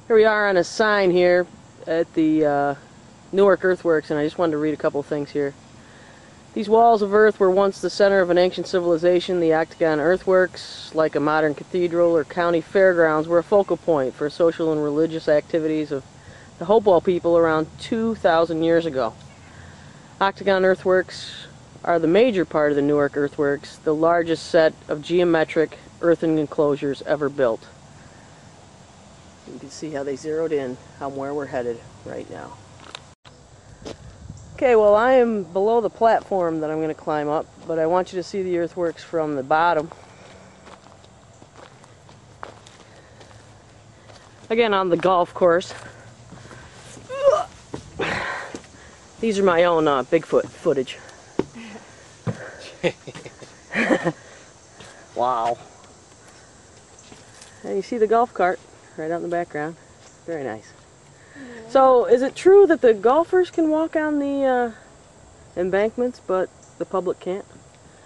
Here we are on a sign here at the Newark Earthworks, and I just wanted to read a couple things here. These walls of earth were once the center of an ancient civilization. The Octagon Earthworks, like a modern cathedral or county fairgrounds, were a focal point for social and religious activities of the Hopewell people around 2,000 years ago. Octagon Earthworks are the major part of the Newark Earthworks, the largest set of geometric earthen enclosures ever built. You can see how they zeroed in on where we're headed right now. Okay, well, I am below the platform that I'm going to climb up, but I want you to see the earthworks from the bottom. Again, on the golf course. These are my own Bigfoot footage. Wow. And you see the golf cart right out in the background. Very nice. Yeah. So, is it true that the golfers can walk on the embankments, but the public can't?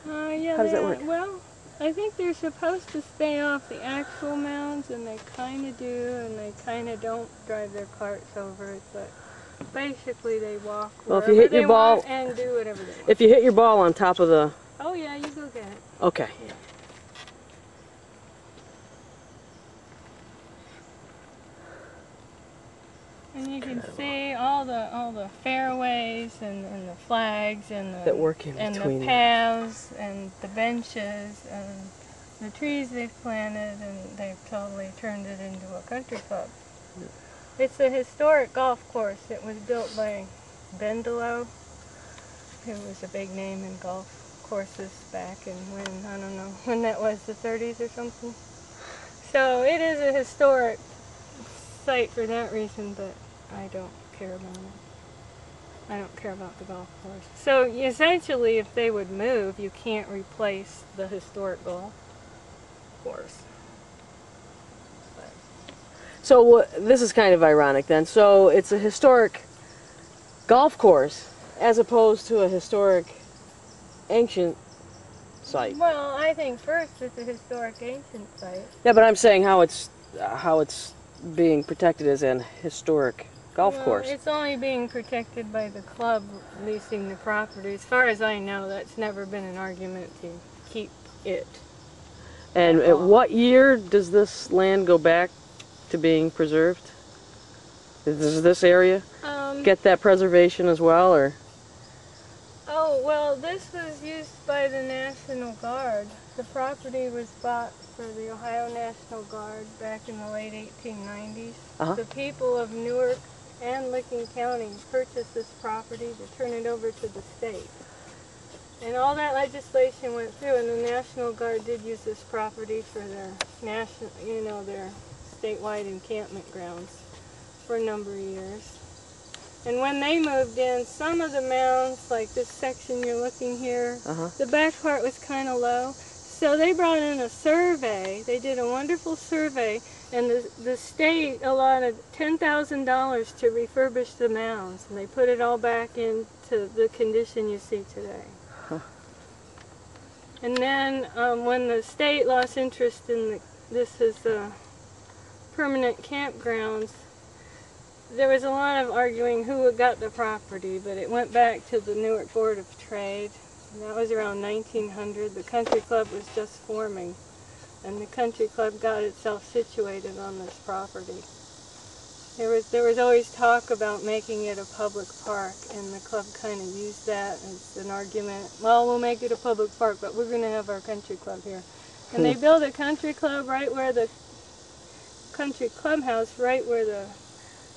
Yeah. How does that work? Well, I think they're supposed to stay off the actual mounds, and they kind of do, and they kind of don't drive their carts over it, but basically they walk wherever they want and do whatever they want. If you hit your ball on top of the... Oh yeah, you go get it. Okay. Yeah. And you can see all the fairways and the flags and the, that work in between the paths and the benches and the trees they've planted, and they've totally turned it into a country club. Yeah. It's a historic golf course. It was built by Bendelow, who was a big name in golf courses back in when, I don't know when that was, the 30s or something. So it is a historic site for that reason, but I don't care about it. I don't care about the golf course. So essentially, if they would move, you can't replace the historic golf course. But. So this is kind of ironic then. So it's a historic golf course as opposed to a historic ancient site. Well, I think first it's a historic ancient site. Yeah, but I'm saying how it's being protected as an historic golf course. It's only being protected by the club leasing the property. As far as I know, that's never been an argument to keep it. And at what year does this land go back to being preserved? Does this area get that preservation as well, or? Oh, well, this was used by the National Guard. The property was bought for the Ohio National Guard back in the late 1890s. The people of Newark and Licking County purchased this property to turn it over to the state. And all that legislation went through, and the National Guard did use this property for their national, their statewide encampment grounds for a number of years. And when they moved in, some of the mounds, like this section you're looking here, the back part was kind of low. So they brought in a survey. They did a wonderful survey, and the state allotted $10,000 to refurbish the mounds, and they put it all back into the condition you see today. And then when the state lost interest in this as permanent campgrounds, there was a lot of arguing who got the property, but it went back to the Newark Board of Trade. And that was around 1900. The country club was just forming, and the country club got itself situated on this property. There was always talk about making it a public park, and the club kind of used that as an argument. Well, we'll make it a public park, but we're going to have our country club here. And they built a country club right where the country clubhouse, right where the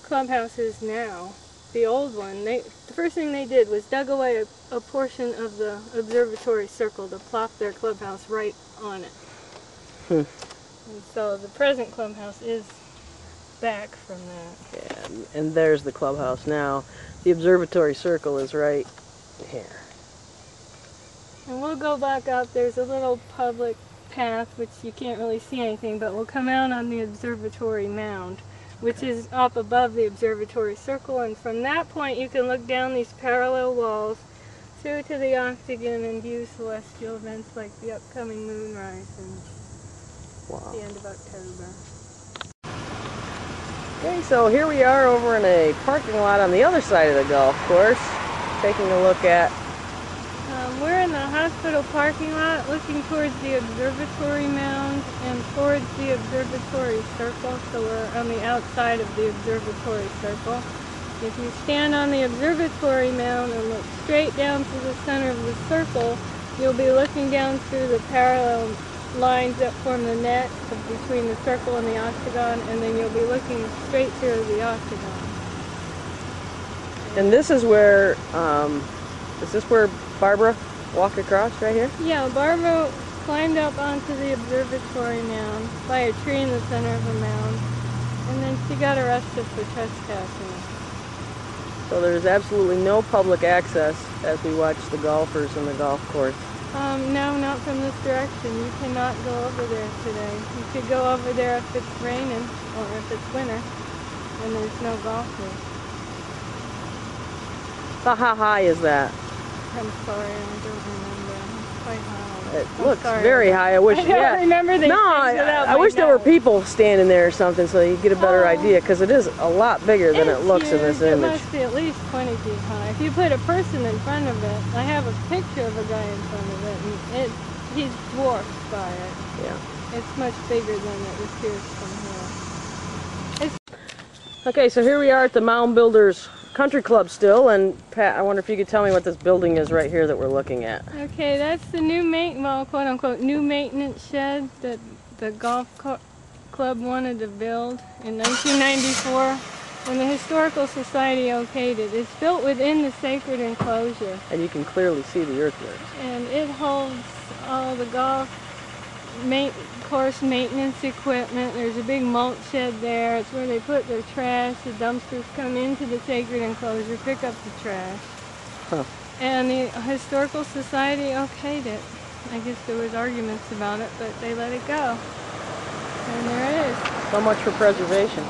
clubhouse is now, the old one. The first thing they did was dug away a portion of the observatory circle to plop their clubhouse right on it. And so the present clubhouse is back from that. Yeah, and there's the clubhouse now. The observatory circle is right here. And we'll go back up. There's a little public path, which you can't really see anything, but we'll come out on the observatory mound, which is up above the observatory circle, and from that point you can look down these parallel walls through to the Octagon and view celestial events like the upcoming moonrise and the end of October. Okay, so here we are over in a parking lot on the other side of the golf course, taking a look at... We're in the hospital parking lot looking towards the observatory mound and towards the observatory circle, so we're on the outside of the observatory circle. If you stand on the observatory mound and look straight down through the center of the circle, you'll be looking down through the parallel lines that form the net between the circle and the octagon, and then you'll be looking straight through the octagon. And this is where, is this where Barbara walked across, right here? Yeah, Barbara climbed up onto the observatory mound by a tree in the center of the mound, and then she got arrested for trespassing. So there's absolutely no public access as we watch the golfers in the golf course. No, not from this direction. You cannot go over there today. You could go over there if it's raining or if it's winter and there's no golfers. So how high is that? I'm sorry, I don't remember. It's quite high. It looks very high. I wish. I don't remember these No, things without I my wish there were notes. people standing there or something so you get a better idea, because it is a lot bigger than it looks in this huge. image. It must be at least 20 feet high. If you put a person in front of it, I have a picture of a guy in front of it, and he's dwarfed by it. Yeah. It's much bigger than it appears from here. Okay, so here we are at the Mound Builders Country Club still, and Pat, I wonder if you could tell me what this building is right here that we're looking at. Okay, that's the new quote-unquote new maintenance shed that the golf club wanted to build in 1994 when the Historical Society okayed it. It's built within the sacred enclosure. And you can clearly see the earthworks. And it holds all the golf course maintenance equipment. There's a big mulch shed there. It's where they put their trash. The dumpsters come into the sacred enclosure, pick up the trash. Huh. And the Historical Society okayed it. I guess there was arguments about it, but they let it go. And there it is. So much for preservation.